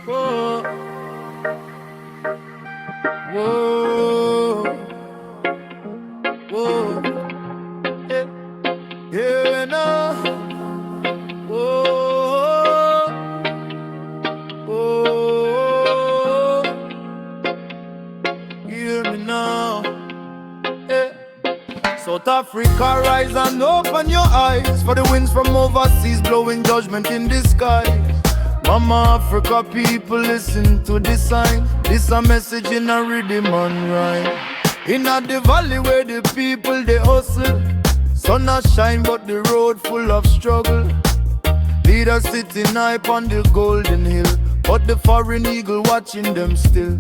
Whoa, whoa, whoa, yeah, yeah, no, whoa, whoa, hear me now, yeah. South Africa, rise and open your eyes, for the winds from overseas blowing judgment in the sky. Mama Africa, people listen to this sign. This a message in a rhythm and rhyme. In a the valley where the people they hustle, sun a shine but the road full of struggle. Leaders sitting high on the golden hill, but the foreign eagle watching them still.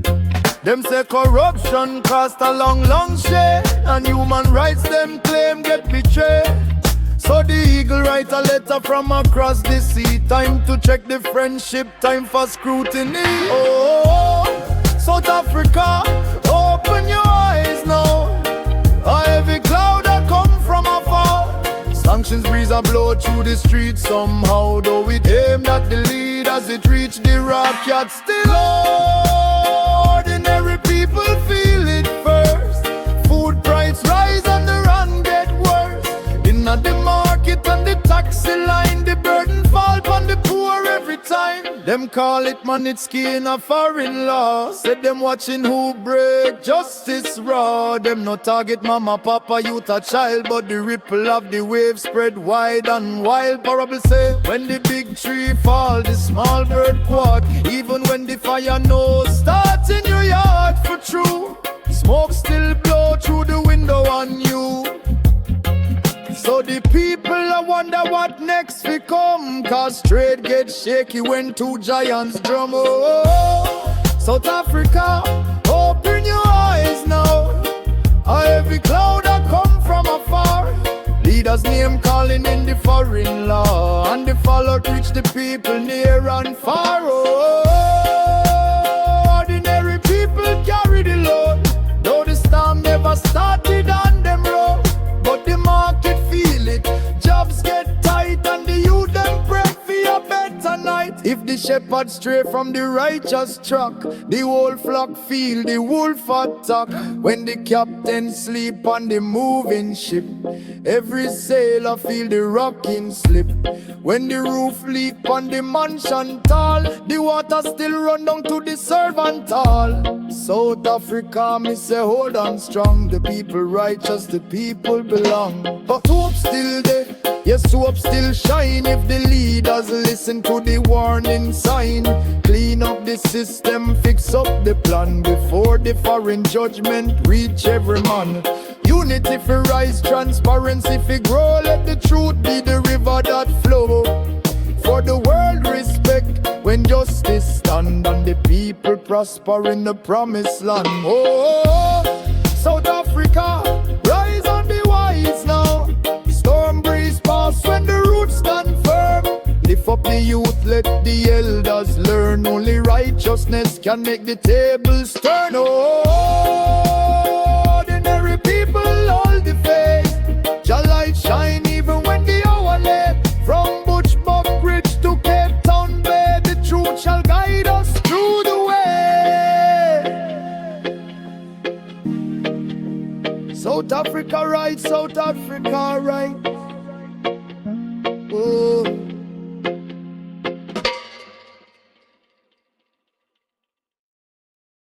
Them say corruption cost a long, long share, and human rights them claim get betrayed. So the eagle write a letter from across the sea. Time to check the friendship, time for scrutiny. Oh, South Africa, open your eyes now. A heavy cloud that come from afar. Sanctions breeze a blow through the streets somehow, though it aimed at the lead as it reached the rock yard. Still ordinary people feel it first. Food price rise and the run get worse. In the market and the taxi line, the burden fall upon the poor every time. Them call it Manitsky in a foreign law. Said them watching who break justice raw. Them no target mama, papa, youth or child, but the ripple of the wave spread wide and wild. Parable say, when the big tree fall, the small bird quack. Even when the fire no start in your yard for true, smoke still blow through the window on you. So the people I wonder what next we come, cause trade get shaky when two giants drum. Oh, South Africa, open your eyes now. A heavy cloud that come from afar. Leaders name calling in the foreign law, and the fallout reach the people near and far. Oh, ordinary people carry the load, though the storm never started on them road. But the market feel it, jobs get tight, and the youth them pray for a better night. If the shepherd stray from the righteous track, the whole flock feel the wolf attack. When the captain sleep on the moving ship, every sailor feel the rocking slip. When the roof leak on the mansion tall, the water still run down to the servant hall. South Africa, me say hold on strong. The people righteous, the people belong. But hope still there, yes, hope still shine. If the leaders listen to the warning sign, clean up the system, fix up the plan before the foreign judgment reach every man. Unity for rise, transparency for grow. Let the truth be the river that flow. For the world respect when justice stand, and the people prosper in the promised land. Oh, South Africa, rise on the wise now. Storm breeze pass when the roots stand firm. Lift up the youth, let the elders learn. Only righteousness can make the tables turn. Oh, ordinary people hold the faith. Your light shine even when the hour late. From Bushbuck to Cape Town Bay, the truth shall guide us through the way. South Africa right, South Africa right.